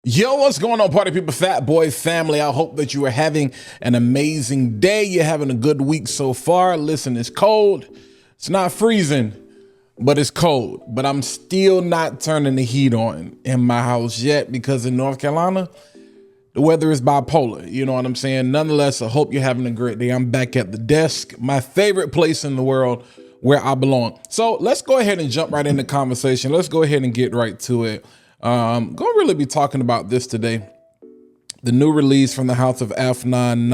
Yo, what's going on, party people, fat boy family? I hope that you are having an amazing day. You're having a good week so far. Listen, it's cold. It's not freezing, but it's cold. But I'm still not turning the heat on in my house yet because in North Carolina, the weather is bipolar. You know what I'm saying? Nonetheless, I hope you're having a great day. I'm back at the desk, my favorite place in the world where I belong. So let's go ahead and jump right into conversation. Let's go ahead and get right to it. Gonna really be talking about this today. The new release from the house of Afnan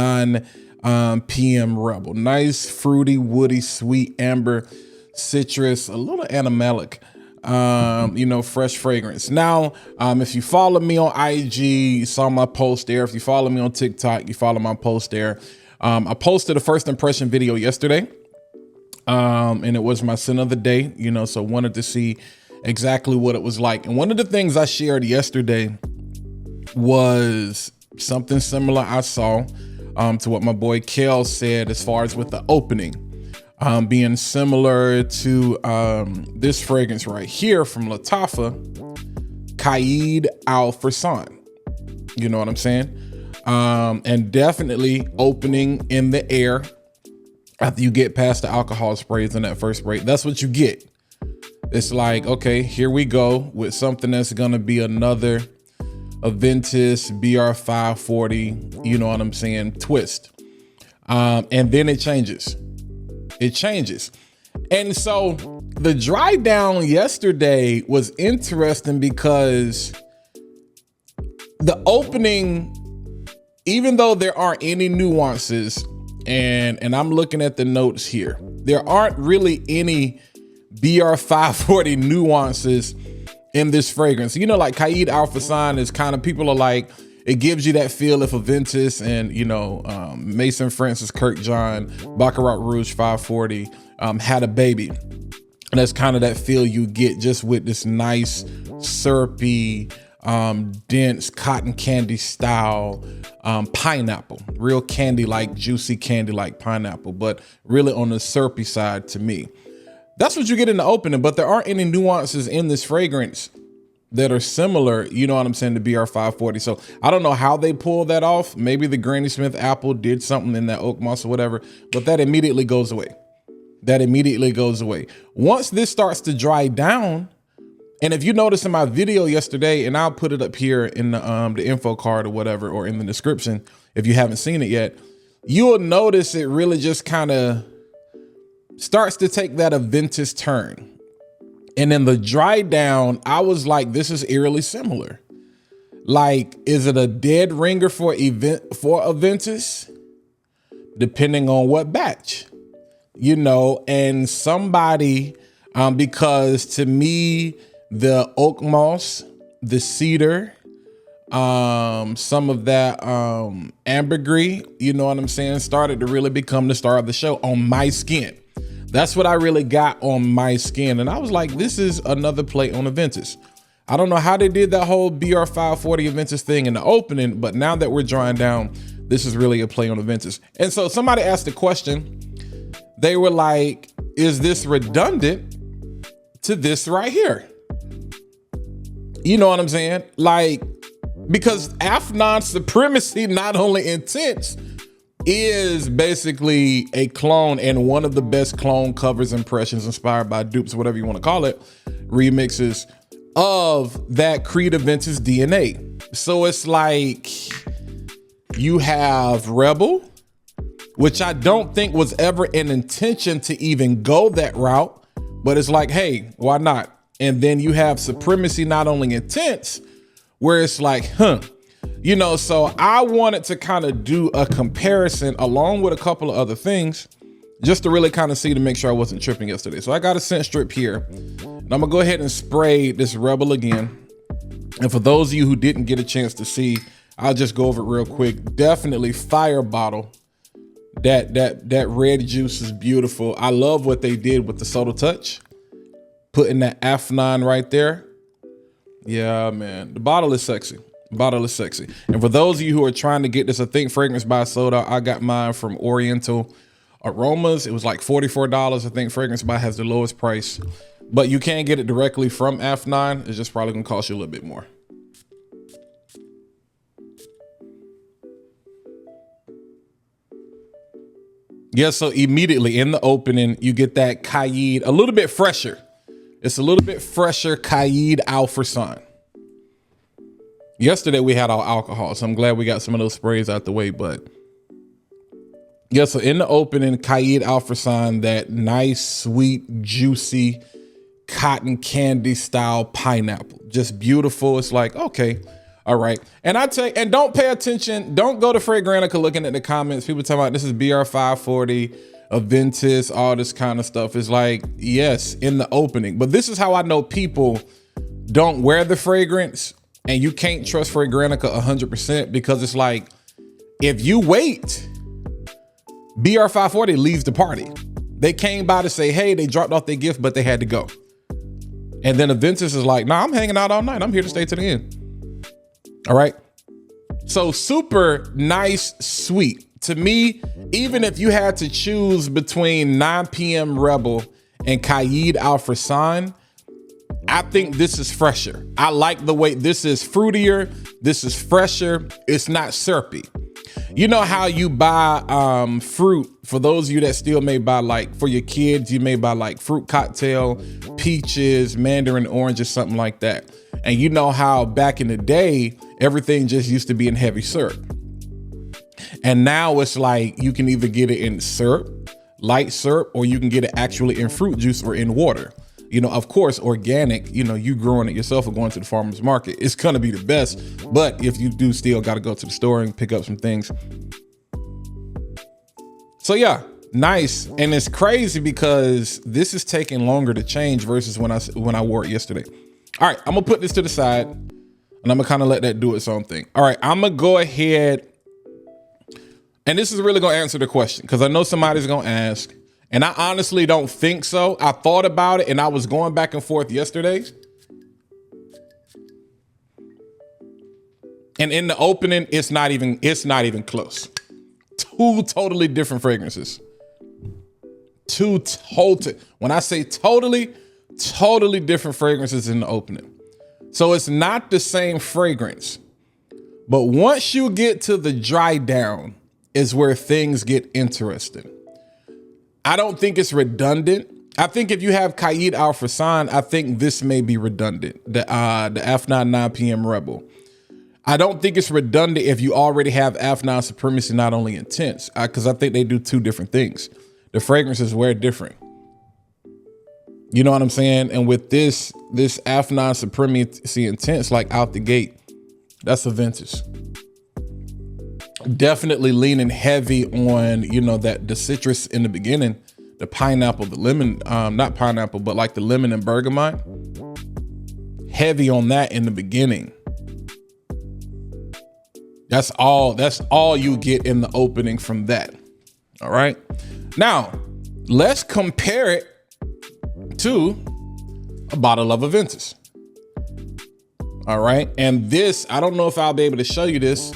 9pm Rebel. Nice, fruity, woody, sweet, amber, citrus, a little animalic, fresh fragrance. Now, if you follow me on IG, you saw my post there. If you follow me on TikTok, you follow my post there. I posted a first impression video yesterday, and it was my scent of the day, so wanted to see exactly what it was like. And one of the things I shared yesterday was something similar I saw to what my boy Kel said as far as with the opening being similar to this fragrance right here from Lattafa, Qaed Fursan. You know what I'm saying? And definitely opening in the air after you get past the alcohol sprays in that first spray. That's what you get. It's like, okay, here we go with something that's gonna be another Aventus BR540, you know what I'm saying, twist. And then it changes. It changes. And so the dry down yesterday was interesting because the opening, even though there aren't any nuances, and I'm looking at the notes here, there aren't really any BR540 nuances in this fragrance. Like Qaed Fursan is kind of, people are like, it gives you that feel if Aventus and, Mason Francis Kirkjohn, Baccarat Rouge 540 had a baby. And that's kind of that feel you get just with this nice, syrupy, dense cotton candy style pineapple. Real candy, like juicy candy like pineapple, but really on the syrupy side to me. That's what you get in the opening, but there aren't any nuances in this fragrance that are similar, you know what I'm saying, to BR540. So I don't know how they pulled that off. Maybe the Granny Smith apple did something in that oak moss or whatever, but that immediately goes away. That immediately goes away. Once this starts to dry down, and if you notice in my video yesterday, and I'll put it up here in the info card or whatever, or in the description, if you haven't seen it yet, you'll notice it really just kind of starts to take that Aventus turn. And in the dry down, I was like, this is eerily similar. Like, is it a dead ringer for Aventus? Depending on what batch, and somebody, because to me, the oak moss, the cedar, some of that ambergris, you know what I'm saying, started to really become the star of the show on my skin. That's what I really got on my skin. And I was like, this is another play on Aventus. I don't know how they did that whole BR540 Aventus thing in the opening, but now that we're drying down, this is really a play on Aventus. And so somebody asked a question. They were like, is this redundant to this right here? You know what I'm saying? Like, because Afnan Supremacy, not only intense, is basically a clone and one of the best clone covers, impressions, inspired by dupes, whatever you want to call it, remixes of that Creed Aventus DNA. So it's like you have Rebel, which I don't think was ever an intention to even go that route, but it's like, hey, why not? And then you have Supremacy, not only intense, where it's like, so I wanted to kind of do a comparison along with a couple of other things just to really kind of see, to make sure I wasn't tripping yesterday. So I got a scent strip here, and I'm gonna go ahead and spray this Rebel again. And for those of you who didn't get a chance to see, I'll just go over it real quick. Definitely fire bottle. That red juice is beautiful. I love what they did with the subtle touch, putting that Afnan right there. Yeah, man, the bottle is sexy. Bottle is sexy. And for those of you who are trying to get this, I think Fragrance by Soda, I got mine from Oriental Aromas. It was like $44. I think Fragrance by has the lowest price, but you can get it directly from Afnan. It's just probably gonna cost you a little bit more. Yeah, so immediately in the opening, you get that Qaed, a little bit fresher. It's a little bit fresher Qaed Fursan. Yesterday we had our alcohol, so I'm glad we got some of those sprays out the way. But yeah, so in the opening, Qaed Fursan, that nice, sweet, juicy cotton candy style pineapple, just beautiful. It's like, okay, all right. And and don't pay attention. Don't go to Fragrantica looking at the comments. People talking about this is BR540, Aventus, all this kind of stuff. It's like, yes, in the opening. But this is how I know people don't wear the fragrance, and you can't trust Fragrantica 100%, because it's like, if you wait, BR540 leaves the party. They came by to say, hey, they dropped off their gift, but they had to go. And then Aventus is like, nah, I'm hanging out all night. I'm here to stay to the end. All right. So super nice, sweet. To me, even if you had to choose between 9pm Rebel and Qaed Fursan, I think this is fresher. I like the way this is fruitier. This is fresher. It's not syrupy. You know how you buy fruit, for those of you that still may buy, like for your kids, you may buy like fruit cocktail, peaches, mandarin orange, or something like that. And you know how back in the day, everything just used to be in heavy syrup. And now it's like, you can either get it in syrup, light syrup, or you can get it actually in fruit juice or in water. You know, of course, organic, you know, you growing it yourself or going to the farmer's market, it's gonna be the best. But if you do still gotta go to the store and pick up some things. So yeah, nice. And it's crazy because this is taking longer to change versus when I wore it yesterday. All right, I'm gonna put this to the side and I'm gonna kind of let that do its own thing. All right, I'm gonna go ahead, and this is really gonna answer the question, because I know somebody's gonna ask, and I honestly don't think so. I thought about it and I was going back and forth yesterday. And in the opening, it's not even close. Two totally different fragrances. When I say totally different fragrances in the opening. So it's not the same fragrance. But once you get to the dry down is where things get interesting. I don't think it's redundant. I think if you have Qaed Fursan, I think this may be redundant. The Afnan 9pm Rebel. I don't think it's redundant if you already have Afnan Supremacy Not Only Intense, because I think they do two different things. The fragrances wear different. You know what I'm saying? And with this Afnan Supremacy Intense, like out the gate, that's Aventus. Definitely leaning heavy on, you know, that the citrus in the beginning, the pineapple, the lemon, not pineapple, but like the lemon and bergamot. Heavy on that in the beginning. That's all you get in the opening from that. All right. Now, let's compare it to a bottle of Aventus. All right. And this, I don't know if I'll be able to show you this.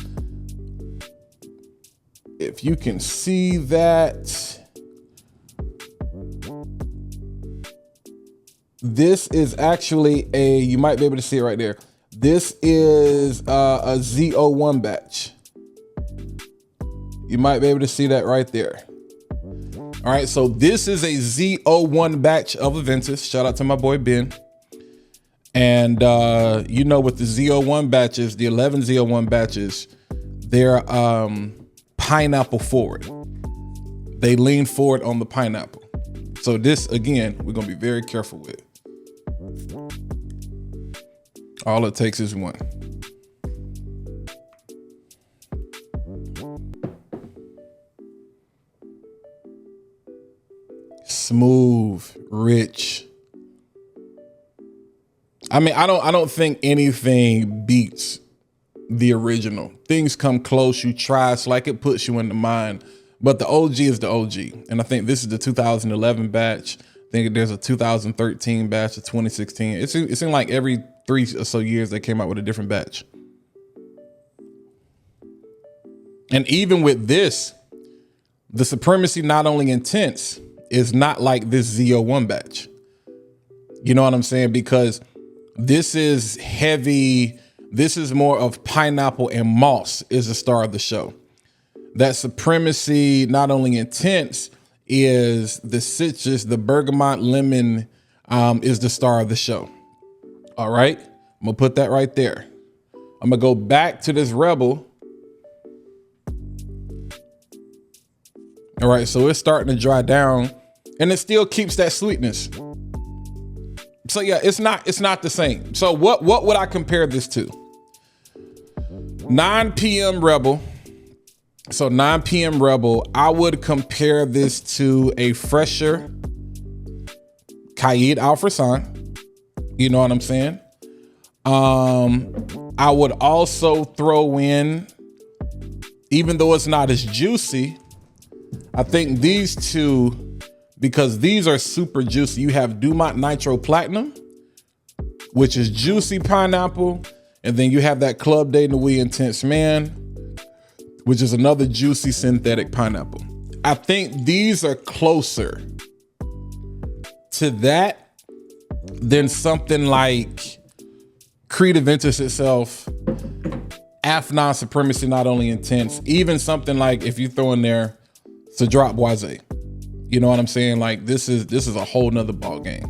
If you can see that, this is actually you might be able to see it right there. This is a Z01 batch. You might be able to see that right there. All right, so this is a Z01 batch of Aventus. Shout out to my boy Ben. And you know, with the Z01 batches, the 11 Z01 batches, they're pineapple forward. They lean forward on the pineapple. So this, again, we're gonna be very careful with. All it takes is one. Smooth, rich. I mean, I don't think anything beats the original. Things come close, you try, it's like it puts you in the mind. But the OG is the OG. And I think this is the 2011 batch. I think there's a 2013 batch, a 2016. It seemed like every 3 or so years they came out with a different batch. And even with this, the Supremacy Not Only Intense is not like this Z01 batch. You know what I'm saying? Because this is heavy. This is more of pineapple and moss is the star of the show. that Supremacy, not only intense, is the citrus, the bergamot lemon is the star of the show. All right, I'm gonna put that right there. I'm gonna go back to this Rebel. All right, so it's starting to dry down and it still keeps that sweetness. So yeah, it's not the same. So what would I compare this to? 9 p.m. Rebel. So 9 p.m. Rebel, I would compare this to a fresher Qaed Fursan. You know what I'm saying? I would also throw in, even though it's not as juicy, I think these two, because these are super juicy. You have Dumont Nitro Platinum, which is juicy pineapple. And then you have that Club de Nuit Intense Man, which is another juicy synthetic pineapple. I think these are closer to that than something like Creed Aventus itself, Afnan Supremacy, not only intense, even something like, if you throw in there Cedrat Boise. You know what I'm saying? Like this is a whole nother ball game.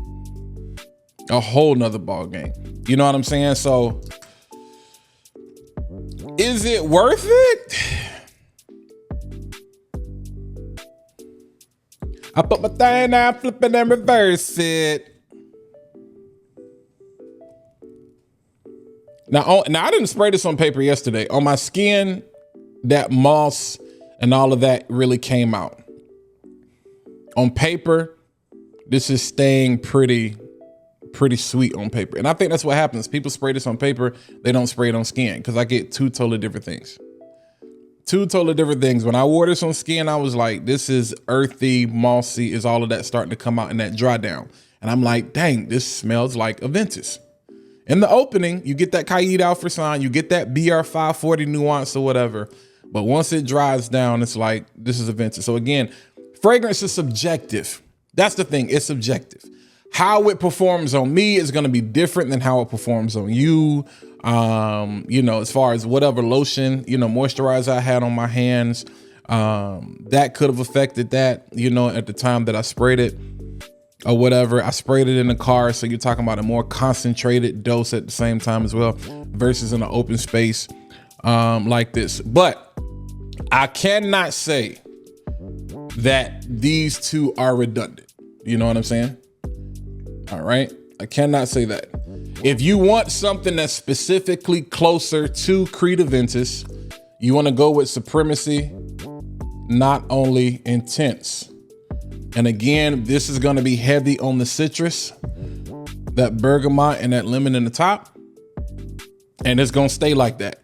A whole nother ball game. You know what I'm saying? So is it worth it? I put my thing down, flip it and reverse it. Now I didn't spray this on paper yesterday. On my skin, that moss and all of that really came out. On paper, this is staying pretty sweet on paper. And I think that's what happens. People spray this on paper, they don't spray it on skin, because I get two totally different things. Two totally different things. When I wore this on skin, I was like, this is earthy, mossy, is all of that starting to come out in that dry down. And I'm like, dang, this smells like Aventus. In the opening, you get that Qaed Fursan, you get that BR 540 nuance or whatever. But once it dries down, it's like, this is Aventus. So again, fragrance is subjective. That's the thing, it's subjective. How it performs on me is gonna be different than how it performs on you. You know, as far as whatever lotion, you know, moisturizer I had on my hands, that could have affected that, you know, at the time that I sprayed it or whatever. I sprayed it in the car, so you're talking about a more concentrated dose at the same time as well, versus in an open space like this. But I cannot say that these two are redundant. You know what I'm saying? All right, I cannot say that. If you want something that's specifically closer to Creed Aventus, you want to go with Supremacy, not only intense. And again, this is going to be heavy on the citrus, that bergamot and that lemon in the top. And it's going to stay like that.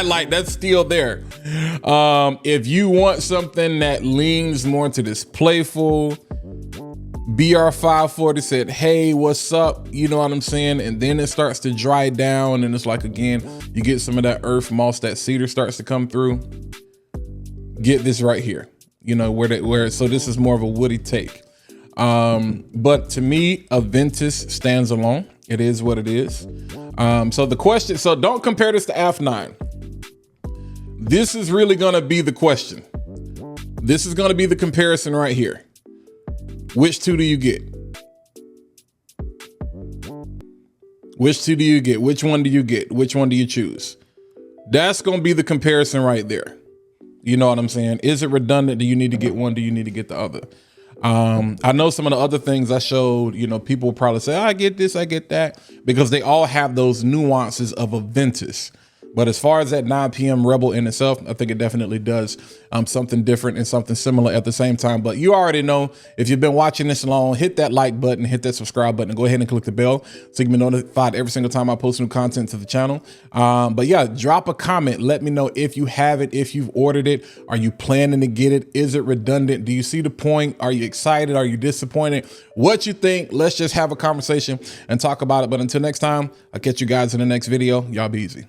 Like that's still there. If you want something that leans more into this playful, BR 540 said, hey, what's up? You know what I'm saying? And then it starts to dry down, and it's like, again, you get some of that earth moss, that cedar starts to come through. Get this right here. You know, so this is more of a woody take. But to me, Aventus stands alone. It is what it is. So the question, so don't compare this to Afnan. This is really gonna be the question. This is gonna be the comparison right here. Which two do you get? Which two do you get? Which one do you get? Which one do you choose? That's gonna be the comparison right there. You know what I'm saying? Is it redundant? Do you need to get one? Do you need to get the other? I know some of the other things I showed, you know, people will probably say, oh, I get this, I get that, because they all have those nuances of Aventus. But as far as that 9 p.m. Rebel in itself, I think it definitely does something different and something similar at the same time. But you already know, if you've been watching this long, hit that like button, hit that subscribe button, and go ahead and click the bell so you can be notified every single time I post new content to the channel. But yeah, drop a comment. Let me know if you have it, if you've ordered it. Are you planning to get it? Is it redundant? Do you see the point? Are you excited? Are you disappointed? What you think? Let's just have a conversation and talk about it. But until next time, I'll catch you guys in the next video. Y'all be easy.